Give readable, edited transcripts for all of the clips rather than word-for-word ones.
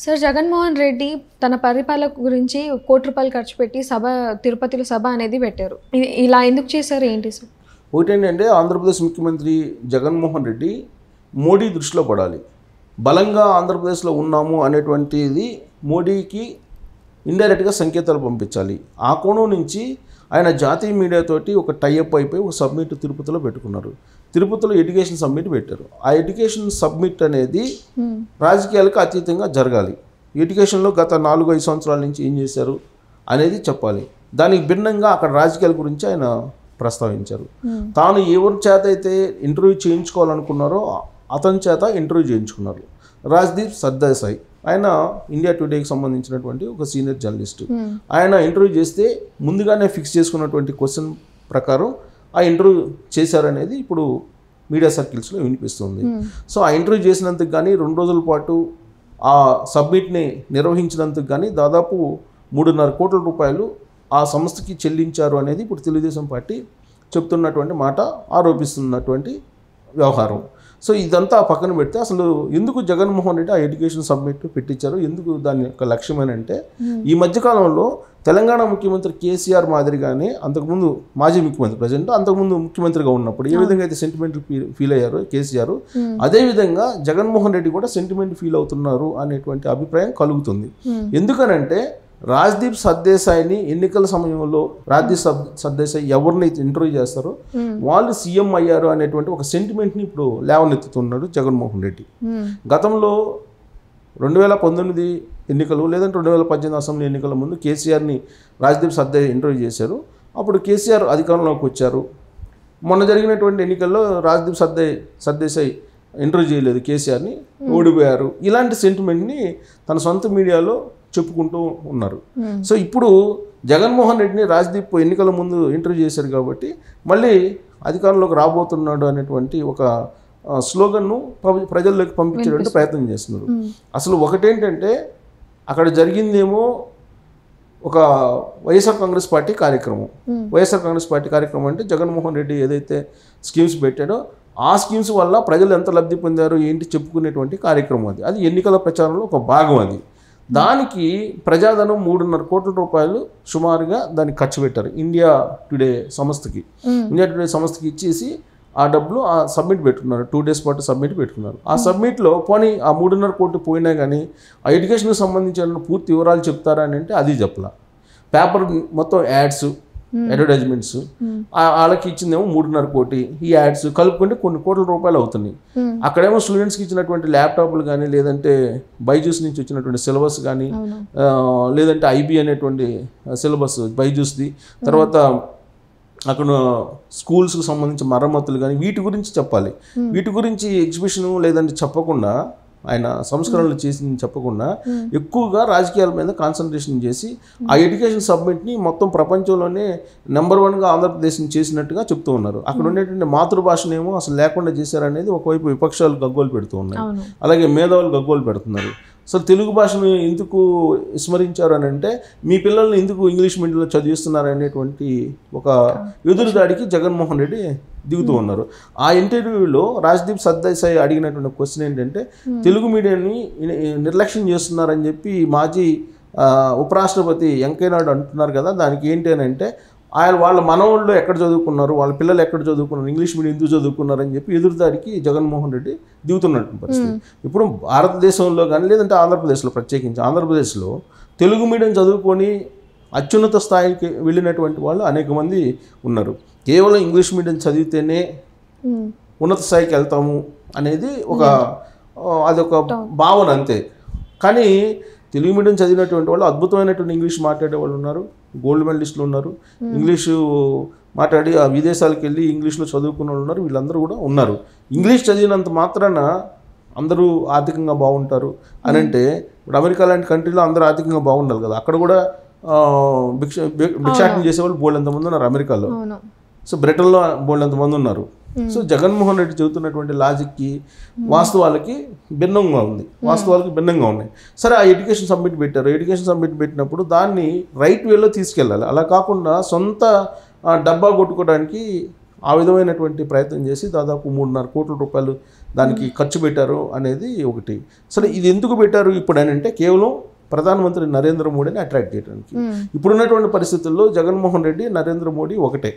Sir Jaganmohan Reddy తన పరిపాలన గురించి ₹1 కోటి ఖర్చు పెట్టి తిరుపతిలో సభ అనేది పెట్టారు. ఇలా ఎందుకు చేశారు ఏంటి సార్? ఒకటేంటంటే ఆంధ్రప్రదేశ్ ముఖ్యమంత్రి జగన్మోహన్ రెడ్డి మోడీ దృష్టిలో పడాలి. బలంగా ఆంధ్రప్రదేశ్లో ఉన్నాము అనేటువంటిది మోడీకి ఇండైరెక్ట్గా సంకేతాలు పంపించాలి. ఆ కోణం నుంచి ఆయన జాతీయ మీడియాతోటి ఒక టైఅప్ అయిపోయి ఒక సబ్మిట్ తిరుపతిలో పెట్టుకున్నారు. తిరుపతిలో ఎడ్యుకేషన్ సబ్మిట్ పెట్టారు. ఆ ఎడ్యుకేషన్ సబ్మిట్ అనేది రాజకీయాలకు అతీతంగా జరగాలి. ఎడ్యుకేషన్లో గత 4-5 సంవత్సరాల నుంచి ఏం చేశారు అనేది చెప్పాలి. దానికి భిన్నంగా అక్కడ రాజకీయాల గురించి ఆయన ప్రస్తావించారు. తాను ఎవరి చేత అయితే ఇంటర్వ్యూ చేయించుకోవాలనుకున్నారో అతని చేత ఇంటర్వ్యూ చేయించుకున్నారు. రాజ్దీప్ సర్దేశాయ్ ఆయన ఇండియా టుడేకి సంబంధించినటువంటి ఒక సీనియర్ జర్నలిస్ట్. ఆయన ఇంటర్వ్యూ చేస్తే ముందుగానే ఫిక్స్ చేసుకున్నటువంటి క్వశ్చన్ ప్రకారం ఆ ఇంటర్వ్యూ చేశారనేది ఇప్పుడు మీడియా సర్కిల్స్లో వినిపిస్తుంది. సో ఆ ఇంటర్వ్యూ చేసినందుకు కానీ 2 రోజుల పాటు ఆ సబ్మిట్ని నిర్వహించినందుకు కానీ దాదాపు ₹3.5 కోట్ల ఆ సంస్థకి చెల్లించారు అనేది ఇప్పుడు తెలుగుదేశం పార్టీ చెప్తున్నటువంటి మాట, ఆరోపిస్తున్నటువంటి వ్యవహారం. సో ఇదంతా పక్కన పెడితే అసలు ఎందుకు జగన్మోహన్ రెడ్డి ఆ ఎడ్యుకేషన్ సబ్మిట్ పెట్టించారు, ఎందుకు దాని యొక్క లక్ష్యం అని అంటే, ఈ మధ్యకాలంలో తెలంగాణ ముఖ్యమంత్రి కేసీఆర్ మాదిరిగానే అంతకుముందు మాజీ ముఖ్యమంత్రి ప్రజెంట్ అంతకుముందు ముఖ్యమంత్రిగా ఉన్నప్పుడు ఏ విధంగా అయితే సెంటిమెంట్ ఫీల్ అయ్యారో కేసీఆర్, అదేవిధంగా జగన్మోహన్ రెడ్డి కూడా సెంటిమెంట్ ఫీల్ అవుతున్నారు అనేటువంటి అభిప్రాయం కలుగుతుంది. ఎందుకనంటే రాజ్దీప్ సర్దేశాయ్ని ఎన్నికల సమయంలో రాజ్దీప్ సర్దేశాయ్ ఎవరిని ఇంటర్వ్యూ చేస్తారో వాళ్ళు సీఎం అయ్యారు అనేటువంటి ఒక సెంటిమెంట్ని ఇప్పుడు లేవనెత్తుతున్నాడు జగన్మోహన్ రెడ్డి. గతంలో 2019 ఎన్నికలు లేదంటే 2018 అసెంబ్లీ ఎన్నికల ముందు కేసీఆర్ని రాజ్దీప్ సర్దేశాయ్ ఇంటర్వ్యూ చేశారు. అప్పుడు కేసీఆర్ అధికారంలోకి వచ్చారు. మొన్న జరిగినటువంటి ఎన్నికల్లో రాజ్దీప్ సర్దేశాయ్ ఇంటర్వ్యూ చేయలేదు, కేసీఆర్ని ఓడిపోయారు. ఇలాంటి సెంటిమెంట్ని తన సొంత మీడియాలో చెప్పుకుంటూ ఉన్నారు. సో ఇప్పుడు జగన్మోహన్ రెడ్డిని రాజ్దీప్ ఎన్నికల ముందు ఇంటర్వ్యూ చేశారు కాబట్టి మళ్ళీ అధికారంలోకి రాబోతున్నాడు అనేటువంటి ఒక స్లోగన్ను ప్రజల్లోకి పంపించేటువంటి ప్రయత్నం చేస్తున్నారు. అసలు ఒకటేంటంటే అక్కడ జరిగిందేమో ఒక వైఎస్ఆర్ కాంగ్రెస్ పార్టీ కార్యక్రమం. వైఎస్ఆర్ కాంగ్రెస్ పార్టీ కార్యక్రమం అంటే జగన్మోహన్ రెడ్డి ఏదైతే స్కీమ్స్ పెట్టాడో ఆ స్కీమ్స్ వల్ల ప్రజలు ఎంత లబ్ధి పొందారో ఏంటి చెప్పుకునేటువంటి కార్యక్రమం. అది ఎన్నికల ప్రచారంలో ఒక భాగం. అది దానికి ప్రజాధనం ₹3.5 కోట్ల సుమారుగా దానికి ఖర్చు పెట్టారు. ఇండియా టుడే సంస్థకి ఇచ్చేసి ఆ డబ్బులు ఆ సబ్మిట్ పెట్టుకున్నారు. 2 డేస్ పాటు సబ్మిట్ పెట్టుకున్నారు. ఆ సబ్మిట్లో పోనీ ఆ ₹3.5 కోట్లు పోయినా కానీ ఆ ఎడ్యుకేషన్కి సంబంధించిన పూర్తి వివరాలు చెప్తారా అని అంటే అది చెప్పలా. పేపర్ మొత్తం యాడ్స్, అడ్వర్టైజ్మెంట్స్ వాళ్ళకి ఇచ్చిందేమో ₹3.5 కోటి. ఈ యాడ్స్ కలుపుకుంటే కొన్ని ₹1 కోట్ల అవుతున్నాయి. అక్కడేమో స్టూడెంట్స్కి ఇచ్చినటువంటి ల్యాప్టాప్లు కానీ లేదంటే బైజూస్ నుంచి వచ్చినటువంటి సిలబస్ కానీ లేదంటే ఐబీ అనేటువంటి సిలబస్ బైజూస్ది, తర్వాత అక్కడ స్కూల్స్కి సంబంధించిన మరమ్మతులు కానీ వీటి గురించి చెప్పాలి. వీటి గురించి ఎగ్జిబిషన్ లేదంటే చెప్పకుండా ఆయన సంస్కరణలు చేసి చెప్పకుండా ఎక్కువగా రాజకీయాల మీద కాన్సన్ట్రేషన్ చేసి ఆ ఎడ్యుకేషన్ సబ్మిట్ని మొత్తం ప్రపంచంలోనే నెంబర్ 1గా ఆంధ్రప్రదేశ్ని చేసినట్టుగా చెప్తూ ఉన్నారు. అక్కడ ఉండేటువంటి మాతృభాషనేమో అసలు లేకుండా చేశారనేది ఒకవైపు విపక్షాలు గగ్గోలు పెడుతూ ఉన్నాయి, అలాగే మేధావులు గగ్గోలు పెడుతున్నారు. అసలు తెలుగు భాషను ఎందుకు విస్మరించారు అని అంటే మీ పిల్లల్ని ఎందుకు ఇంగ్లీష్ మీడియంలో చదివిస్తున్నారు అనేటువంటి ఒక ఎదురుదాడికి జగన్మోహన్ రెడ్డి దిగుతూ ఉన్నారు. ఆ ఇంటర్వ్యూలో రాజ్దీప్ సర్దేశాయ్ అడిగినటువంటి క్వశ్చన్ ఏంటంటే తెలుగు మీడియాన్ని నిర్లక్ష్యం చేస్తున్నారని చెప్పి మాజీ ఉపరాష్ట్రపతి వెంకయ్య నాయుడు అంటున్నారు కదా, దానికి ఏంటి అని అంటే వాళ్ళ మనవాళ్ళు ఎక్కడ చదువుకున్నారు, వాళ్ళ పిల్లలు ఎక్కడ చదువుకున్నారు, ఇంగ్లీష్ మీడియం ఎందుకు చదువుకున్నారు అని చెప్పి ఎదురుదాడికి జగన్మోహన్ రెడ్డి దిగుతున్నటువంటి పరిస్థితి. ఇప్పుడు భారతదేశంలో కానీ లేదంటే ఆంధ్రప్రదేశ్లో, ప్రత్యేకించి ఆంధ్రప్రదేశ్లో తెలుగు మీడియం చదువుకొని అత్యున్నత స్థాయికి వెళ్ళినటువంటి వాళ్ళు అనేక మంది ఉన్నారు. కేవలం ఇంగ్లీష్ మీడియం చదివితేనే ఉన్నత స్థాయికి వెళ్తాము అనేది అదొక భావన అంతే. కానీ తెలుగు మీడియం చదివినటువంటి వాళ్ళు అద్భుతమైనటువంటి ఇంగ్లీష్ మాట్లాడే వాళ్ళు ఉన్నారు, గోల్డ్ మెడలిస్టులు ఉన్నారు, ఇంగ్లీషు మాట్లాడి ఆ విదేశాలకు వెళ్ళి ఇంగ్లీష్లో చదువుకున్న వాళ్ళు ఉన్నారు, వీళ్ళందరూ కూడా ఉన్నారు. ఇంగ్లీష్ చదివినంత మాత్రాన అందరూ ఆర్థికంగా బాగుంటారు అని అంటే ఇప్పుడు అమెరికా లాంటి కంట్రీలో అందరూ ఆర్థికంగా బాగుండాలి కదా. అక్కడ కూడా భిక్షాటన చేసేవాళ్ళు బోల్డంతమంది ఉన్నారు అమెరికాలో. సో బ్రిటన్లో బోల్డంతమంది ఉన్నారు. సో జగన్మోహన్ రెడ్డి చెబుతున్నటువంటి లాజిక్కి వాస్తవాలకి భిన్నంగా ఉన్నాయి. సరే ఆ ఎడ్యుకేషన్ సబ్మిట్ పెట్టారు. ఎడ్యుకేషన్ సబ్మిట్ పెట్టినప్పుడు దాన్ని రైట్ వేలో తీసుకెళ్ళాలి. అలా కాకుండా సొంత డబ్బా కొట్టుకోవడానికి ఆ విధమైనటువంటి ప్రయత్నం చేసి దాదాపు ₹3.5 కోట్ల దానికి ఖర్చు పెట్టారు అనేది ఒకటి. సరే ఇది ఎందుకు పెట్టారు ఇప్పుడు అని అంటే కేవలం ప్రధానమంత్రి నరేంద్ర మోడీని అట్రాక్ట్ చేయడానికి. ఇప్పుడున్నటువంటి పరిస్థితుల్లో జగన్మోహన్ రెడ్డి నరేంద్ర మోడీ ఒకటే.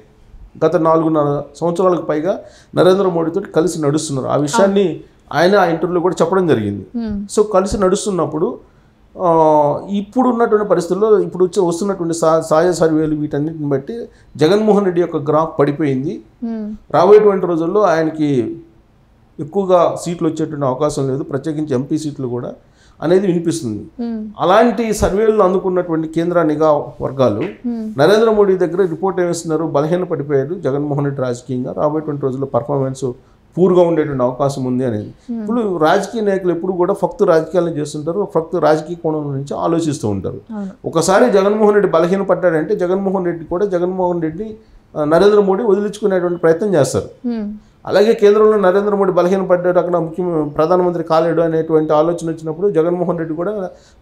గత 4.5 సంవత్సరాలకు పైగా నరేంద్ర మోడీతో కలిసి నడుస్తున్నారు. ఆ విషయాన్ని ఆయన ఆ ఇంటర్వ్యూలో కూడా చెప్పడం జరిగింది. సో కలిసి నడుస్తున్నప్పుడు ఇప్పుడు ఉన్నటువంటి పరిస్థితుల్లో ఇప్పుడు వస్తున్నటువంటి సాయ సర్వేలు వీటన్నిటిని బట్టి జగన్మోహన్ రెడ్డి యొక్క గ్రాఫ్ పడిపోయింది. రాబోయేటువంటి రోజుల్లో ఆయనకి ఎక్కువగా సీట్లు వచ్చేటువంటి అవకాశం లేదు, ప్రత్యేకించి ఎంపీ సీట్లు కూడా అనేది వినిపిస్తుంది. అలాంటి సర్వేలను అందుకున్నటువంటి కేంద్ర నిఘా వర్గాలు నరేంద్ర మోడీ దగ్గర రిపోర్ట్ ఏమిస్తున్నారు, బలహీన పడిపోయారు జగన్మోహన్ రెడ్డి రాజకీయంగా, రాబోయేటువంటి రోజుల్లో పర్ఫార్మెన్స్ పూర్గా ఉండేటువంటి అవకాశం ఉంది అనేది. ఇప్పుడు రాజకీయ నాయకులు ఎప్పుడు కూడా ఫక్తు రాజకీయాలను చేస్తుంటారు, ఫక్తు రాజకీయ కోణం నుంచి ఆలోచిస్తూ ఉంటారు. ఒకసారి జగన్మోహన్ రెడ్డి బలహీన పడ్డాడంటే జగన్మోహన్ రెడ్డి నరేంద్ర మోడీ వదిలించుకునేటువంటి ప్రయత్నం చేస్తారు. అలాగే కేంద్రంలో నరేంద్ర మోడీ బలహీన పడ్డాడు, అక్కడ ప్రధానమంత్రి కాలేడు అనేటువంటి ఆలోచన వచ్చినప్పుడు జగన్మోహన్ రెడ్డి కూడా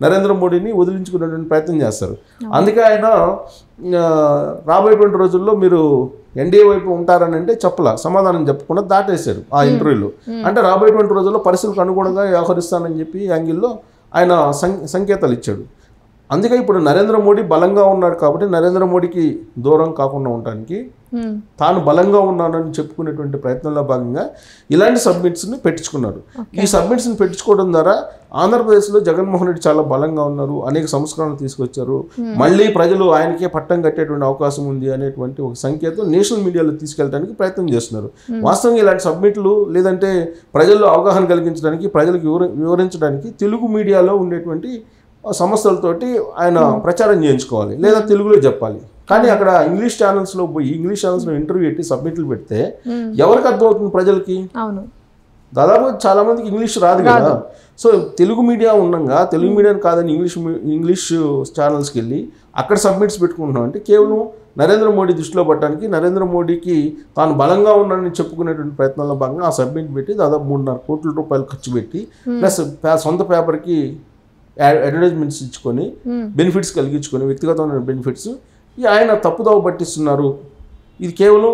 నరేంద్ర మోడీని వదిలించుకునేటువంటి ప్రయత్నం చేస్తారు. అందుకే ఆయన రాబోయేటువంటి రోజుల్లో మీరు ఎన్డీఏ వైపు ఉంటారని అంటే సమాధానం చెప్పకుండా దాటేశారు ఆ ఇంటర్వ్యూలో. అంటే రాబోయేటువంటి రోజుల్లో పరిస్థితులకు అనుగుణంగా వ్యవహరిస్తానని చెప్పి యాంగిల్లో ఆయన సంకేతాలు ఇచ్చాడు. అందుకే ఇప్పుడు నరేంద్ర మోడీ బలంగా ఉన్నాడు కాబట్టి నరేంద్ర మోడీకి దూరం కాకుండా ఉండడానికి తాను బలంగా ఉన్నానని చెప్పుకునేటువంటి ప్రయత్నంలో భాగంగా ఇలాంటి సబ్మిట్స్ని పెట్టించుకున్నారు. ఈ సబ్మిట్స్ని పెట్టించుకోవడం ద్వారా ఆంధ్రప్రదేశ్లో జగన్మోహన్ రెడ్డి చాలా బలంగా ఉన్నారు, అనేక సంస్కరణలు తీసుకొచ్చారు, మళ్ళీ ప్రజలు ఆయనకే పట్టం కట్టేటువంటి అవకాశం ఉంది అనేటువంటి ఒక సంకేతం నేషనల్ మీడియాలో తీసుకెళ్ళడానికి ప్రయత్నం చేస్తున్నారు. వాస్తవంగా ఇలాంటి సబ్మిట్లు లేదంటే ప్రజల్లో అవగాహన కలిగించడానికి, ప్రజలకు వివరించడానికి తెలుగు మీడియాలో ఉండేటువంటి సంస్థలతోటి ఆయన ప్రచారం చేయించుకోవాలి, లేదా తెలుగులో చెప్పాలి. కానీ అక్కడ ఇంగ్లీష్ ఛానల్స్లో పోయి ఇంగ్లీష్ ఛానల్స్లో ఇంటర్వ్యూ పెట్టి సబ్మిట్లు పెడితే ఎవరికి అర్థమవుతుంది ప్రజలకి? దాదాపు చాలా మందికి ఇంగ్లీష్ రాదు కదా. సో తెలుగు మీడియా ఉండగా తెలుగు మీడియాని కాదని ఇంగ్లీష్ ఛానల్స్కి వెళ్ళి అక్కడ సబ్మిట్స్ పెట్టుకుంటున్నాం అంటే కేవలం నరేంద్ర మోడీ దృష్టిలో పట్టడానికి, నరేంద్ర మోడీకి తాను బలంగా ఉన్నాడని చెప్పుకునేటువంటి ప్రయత్నంలో భాగంగా ఆ సబ్మిట్ పెట్టి దాదాపు 3.5 కోట్ల రూపాయలు ఖర్చు పెట్టి ప్లస్ సొంత పేపర్కి అడ్వర్టైజ్మెంట్స్ ఇచ్చుకొని బెనిఫిట్స్ కలిగించుకొని వ్యక్తిగతమైన బెనిఫిట్స్ ఆయన తప్పుదోవ పట్టిస్తున్నారు. ఇది కేవలం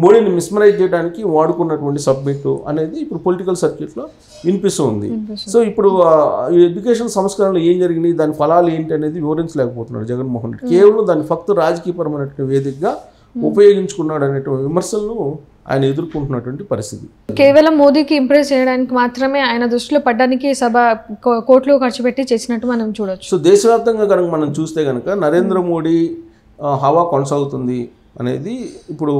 మోడీని మిస్మరైజ్ చేయడానికి వాడుకున్నటువంటి సబ్మిట్ అనేది ఇప్పుడు పొలిటికల్ సర్క్యూట్లో వినిపిస్తూ ఉంది. సో ఇప్పుడు ఎడ్యుకేషన్ సంస్కరణలు ఏం జరిగినాయి, దాని ఫలాలు ఏంటి అనేది వివరించలేకపోతున్నాడు జగన్మోహన్ రెడ్డి. కేవలం దాన్ని ఫక్తు రాజకీయపరమైనటువంటి వేదికగా ఉపయోగించుకున్నాడు అనేటువంటి విమర్శలను ఆయన ఎదుర్కొంటున్నటువంటి పరిస్థితి. కేవలం మోదీకి ఇంప్రెస్ చేయడానికి మాత్రమే ఆయన దృష్టిలో పడ్డానికి కోట్లు ఖర్చు పెట్టి చేసినట్టు మనం చూడొచ్చు. సో దేశవ్యాప్తంగా కనుక మనం చూస్తే కనుక నరేంద్ర మోడీ హవా కొనసాగుతుంది అనేది ఇప్పుడు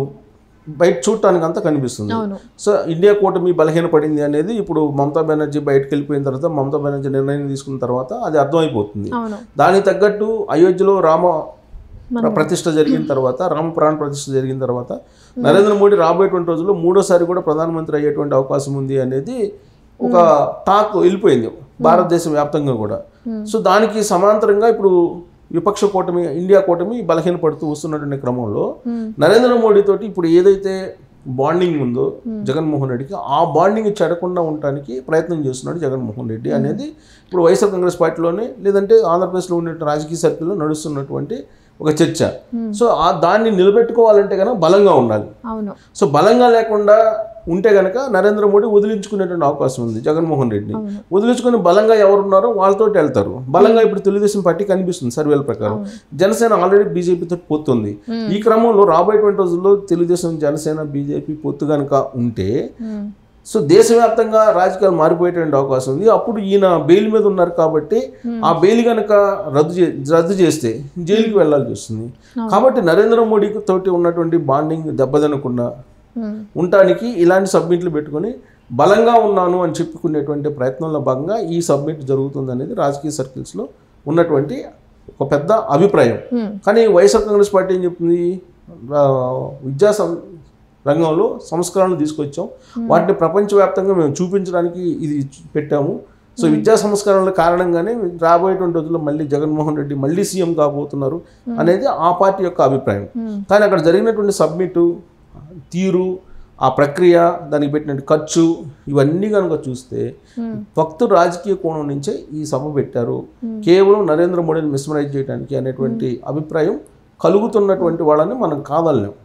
బయట చూడటానికి అంతా కనిపిస్తుంది. సో ఇండియా కూటమి బలహీనపడింది అనేది ఇప్పుడు మమతా బెనర్జీ బయటకు వెళ్ళిపోయిన తర్వాత, మమతా బెనర్జీ నిర్ణయం తీసుకున్న తర్వాత అది అర్థమైపోతుంది. దానికి తగ్గట్టు అయోధ్యలో రామ ప్రతిష్ఠ జరిగిన తర్వాత, రామ ప్రాణ ప్రతిష్ఠ జరిగిన తర్వాత నరేంద్ర మోడీ రాబోయేటువంటి రోజుల్లో 3వ సారి కూడా ప్రధానమంత్రి అయ్యేటువంటి అవకాశం ఉంది అనేది ఒక టాక్ వెళ్ళిపోయింది భారతదేశం వ్యాప్తంగా కూడా. సో దానికి సమాంతరంగా ఇప్పుడు విపక్ష కూటమి, ఇండియా కూటమి బలహీనపడుతూ వస్తున్నటువంటి క్రమంలో నరేంద్ర మోడీ తోటి ఇప్పుడు ఏదైతే బాండింగ్ ఉందో జగన్మోహన్ రెడ్డికి, ఆ బాండింగ్ చెడకుండా ఉండటానికి ప్రయత్నం చేస్తున్నాడు జగన్మోహన్ రెడ్డి అనేది ఇప్పుడు వైఎస్ఆర్ కాంగ్రెస్ పార్టీలోనే లేదంటే ఆంధ్రప్రదేశ్లో ఉండే రాజకీయ సర్కిల్లో నడుస్తున్నటువంటి ఒక చర్చ. సో దాన్ని నిలబెట్టుకోవాలంటే కనుక బలంగా ఉండాలి. సో బలంగా లేకుండా ఉంటే కనుక నరేంద్ర మోడీ వదిలించుకునేటువంటి అవకాశం ఉంది జగన్మోహన్ రెడ్డిని. వదిలించుకుని బలంగా ఎవరున్నారో వాళ్ళతో వెళ్తారు. బలంగా ఇప్పుడు తెలుగుదేశం పార్టీ కనిపిస్తుంది సర్వేల ప్రకారం. జనసేన ఆల్రెడీ బీజేపీతో పొత్తుంది. ఈ క్రమంలో రాబోయేటువంటి రోజుల్లో తెలుగుదేశం, జనసేన, బీజేపీ పొత్తు కనుక ఉంటే సో దేశవ్యాప్తంగా రాజకీయాలు మారిపోయేటువంటి అవకాశం ఉంది. అప్పుడు ఈయన బెయిల్ మీద ఉన్నారు కాబట్టి ఆ బెయిల్ కనుక రద్దు చేస్తే జైలుకి వెళ్ళాల్సి వస్తుంది. కాబట్టి నరేంద్ర మోడీ తోటి ఉన్నటువంటి బాండింగ్ దెబ్బతినకుండా ఉండటానికి ఇలాంటి సబ్మిట్లు పెట్టుకొని బలంగా ఉన్నాను అని చెప్పుకునేటువంటి ప్రయత్నంలో భాగంగా ఈ సబ్మిట్ జరుగుతుంది అనేది రాజకీయ సర్కిల్స్లో ఉన్నటువంటి ఒక పెద్ద అభిప్రాయం. కానీ వైఎస్ఆర్ కాంగ్రెస్ పార్టీ ఏం చెప్తుంది, విద్యా రంగంలో సంస్కరణలు తీసుకొచ్చాం, వాటిని ప్రపంచవ్యాప్తంగా మేము చూపించడానికి ఇది పెట్టాము. సో విద్యా సంస్కరణల కారణంగానే రాబోయేటువంటి రోజుల్లో మళ్ళీ జగన్మోహన్ రెడ్డి మళ్ళీ సీఎం కాబోతున్నారు అనేది ఆ పార్టీ యొక్క అభిప్రాయం. కానీ అక్కడ జరిగినటువంటి సబ్మిట్ తీరు, ఆ ప్రక్రియ, దానికి పెట్టిన ఖర్చు, ఇవన్నీ కనుక చూస్తే భక్తు రాజకీయ కోణం నుంచే ఈ సభ పెట్టారు, కేవలం నరేంద్ర మోడీని మిస్మరైజ్ చేయడానికి అనేటువంటి అభిప్రాయం కలుగుతున్నటువంటి వాళ్ళని మనం కాదలేం.